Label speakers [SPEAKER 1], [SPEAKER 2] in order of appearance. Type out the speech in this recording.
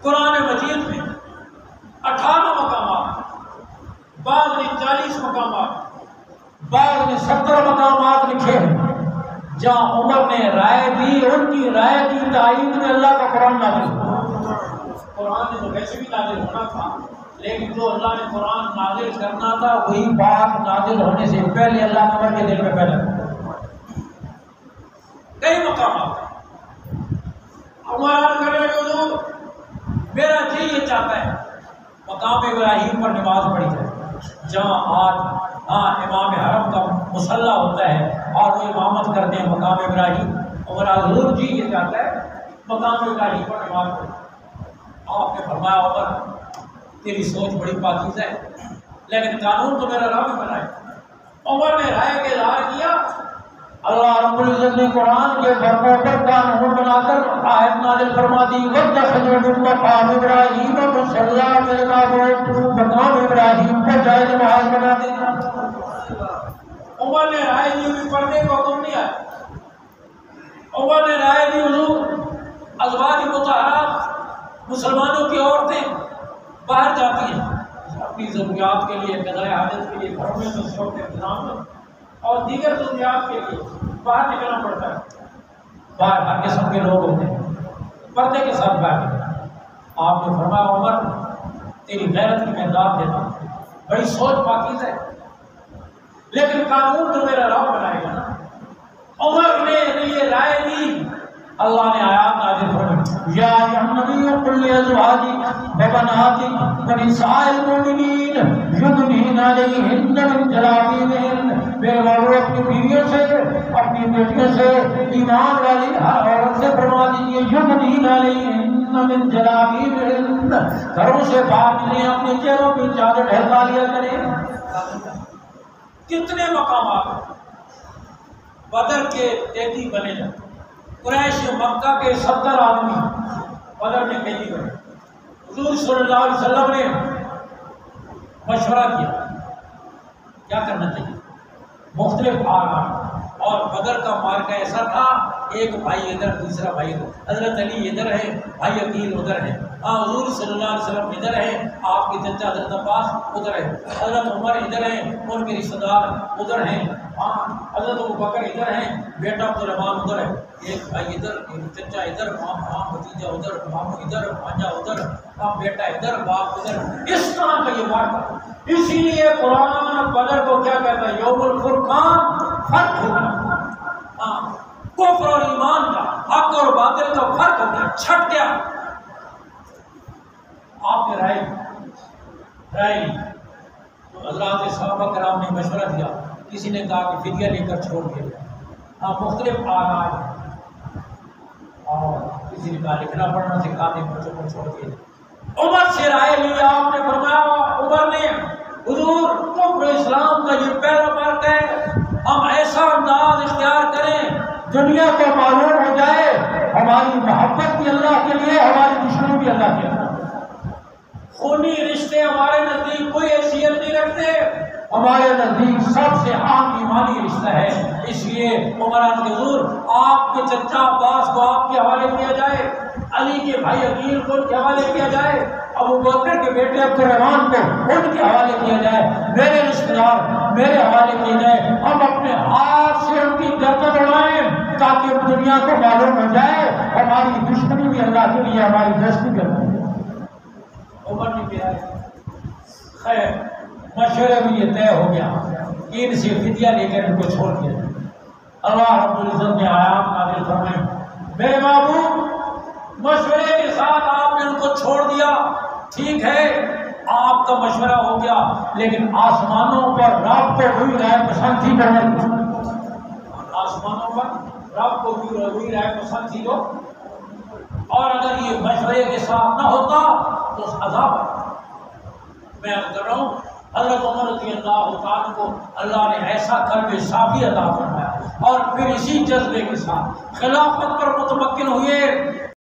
[SPEAKER 1] قرآن مجید میں 18 مقامات، بعض نے 40 مقامات، بعض نے 70 مقامات لکھے ہیں جہاں عمر نے رائے دی، ان کی رائے کی تائید میں اللہ کا قرآن نازل ہوا۔ قرآن نے تو ویسے بھی نازل ہونا تھا، لیکن جو اللہ نے قرآن نازل کرنا تھا وہی بات نازل ہونے سے پہلے اللہ نے عمر کے دل میں پیدا کیا۔ کئی مقامات عمر عرض کرنے لگے حضور میرا جی یہ چاہتا ہے مقام ابراہیم پر نماز پڑھی جائے، جہاں آج امام حرم کا مصلی ہوتا ہے اور وہ امامت کرتے ہیں مقام ابراہیم۔ عمر حضور جی یہ چاہتا ہے مقام ابراہیم پر نماز پڑھی۔ آپ نے فرمایا عمر تیری سوچ بڑی پاکیزہ ہے، لیکن قانون تو میرا رب بنائے۔ عمر نے رائے کا اظہار کیا، اللہ رب العزت نے قرآن کے فرموں پر قانون بنا کر آیت نازل فرما دی، وَاتَّخَذُوا مِن مَّقَامِ إِبْرَاهِيمَ مُصَلًّى، میرے کہا مقام ابراہیم پر جائز نماز بنا دینا۔ عمر نے رائے دی بھی پردے کو حکم نہیں آیا۔ عمر نے رائے دی حضور ازواج مطہرات مسلمانوں کی عورتیں باہر جاتی ہیں اپنی ضروریات کے لیے، قضاء حاجت کے لیے، گھروں میں بچوں کے انتظام میں اور دیگر ضروریات کے لیے باہر نکلنا پڑتا ہے۔ باہر ہر قسم کے لوگ ہوتے ہیں، پردے کے ساتھ باہر نکلنا۔ آپ نے فرمایا عمر تیری غیرت کی میں داد دیتا ہوں، بڑی سوچ پاکیزہ ہے، لیکن قانون تو میرا رب بنائے گا نا۔ عمر نے یہ رائے دی، اللہ نے آیات نازل فرمائی، یا ایھا النبی قل لازواجک وبناتک ونساء المؤمنین یدنین علیہن من جلابیبہن، میرے بابو اپنی بیویوں سے، اپنی بیٹیوں سے، ایمان والی ہر عورت سے فرما دیجیے یدنین علیہن من جلابیبہن، گھروں سے باہر نکلیں اپنے چہروں پہ چادر ڈھکا لیا کریں۔ کتنے مقامات بدر کے 33 بنے جاتے، قریش مکہ کے 70 آدمی بدر میں قیدی بنے۔ حضور صلی اللہ علیہ وسلم نے مشورہ کیا کیا کرنا چاہیے، مختلف آراء، اور بدر کا مارکہ ایسا تھا ایک بھائی ادھر دوسرا بھائی ادھر، حضرت علی ادھر ہے، بھائی عقیل ادھر ہے، حضور صلی اللہ علیہ وسلم ادھر ہے، آپ کے چچا حضرت عباس ادھر ہے، حضرت عمر ادھر ہیں، ان کے رشتہ دار ادھر ہیں، حضرت ابوبکر ادھر ہیں، بیٹا عبدالرحمان ادھر ہے، ایک بھائی ادھر، ایک چچا ادھر، بھتیجا ادھر، ماموں ادھر، بھانجا ادھر، بیٹا ادھر، باپ ادھر، اس طرح کا یہ واقعہ۔ اسی لیے قرآن بدر کو کیا کہتا ہے، یوم الفرقان، فرق ہو گیا، کفر اور ایمان کا، حق اور باطل کا فرق ہو گیا، چھٹ گیا۔ آپ نے رائے تو حضرات صحابہ کرام نے مشورہ دیا، کسی نے کہا کہ فدیہ لے کر چھوڑ دیا جائے، مختلف آراء اور کسی نے کہا لکھنا پڑھنا سکھا دیں بچوں کو چھوڑ دیا جائے۔ عمر سے رائے لی، آپ نے فرمایا عمر نے حضور کفر اسلام کا یہ پہلا فرق ہے، ہم ایسا انداز اختیار کریں دنیا کو معلوم ہو جائے ہماری محبت بھی اللہ کے لیے، ہماری دشمنی بھی اللہ کے لیے، خونی رشتے ہمارے نزدیک کوئی حیثیت نہیں رکھتے، ہمارے نزدیک سب سے عام ایمانی رشتہ ہے۔ اس لیے عمر حضور آپ کے چچا عباس کو آپ کے حوالے کیا جائے، علی کے بھائی عقیل کو ان کے حوالے کیا جائے، ابو بکر کے بیٹے عبدالرحمان کو ان کے حوالے کیا جائے، میرے رشتہ دار میرے حوالے کیے جائے، ہم اپنے ہاتھ سے ان کی گردن اڑائیں تاکہ دنیا کو معلوم ہو جائے ہماری دشمنی بھی اللہ کے لیے، ہماری دوستی بھی اللہ کے لیے۔ عمر نے کیا خیر مشورے میں یہ طے ہو گیا کہ ان سے فدیہ لے کر ان کو چھوڑ دیا۔ اللہ رب العزت نے آیات نازل فرمائے، میرے محبوب مشورے کے ساتھ آپ نے ان کو چھوڑ دیا، ٹھیک ہے آپ کا مشورہ ہو گیا، لیکن آسمانوں پر رب کو وہی رائے پسند تھی، آسمانوں پر رب کو وہی رائے پسند تھی جو، اور اگر یہ مشورے کے ساتھ نہ ہوتا تو عذاب ہے۔ میں کر رہا ہوں حضرت عمر رضی اللہ تعالیٰ کو اللہ نے ایسا قلب صافی عطا فرمایا، اور پھر اسی جذبے کے ساتھ خلافت پر متمکن ہوئے،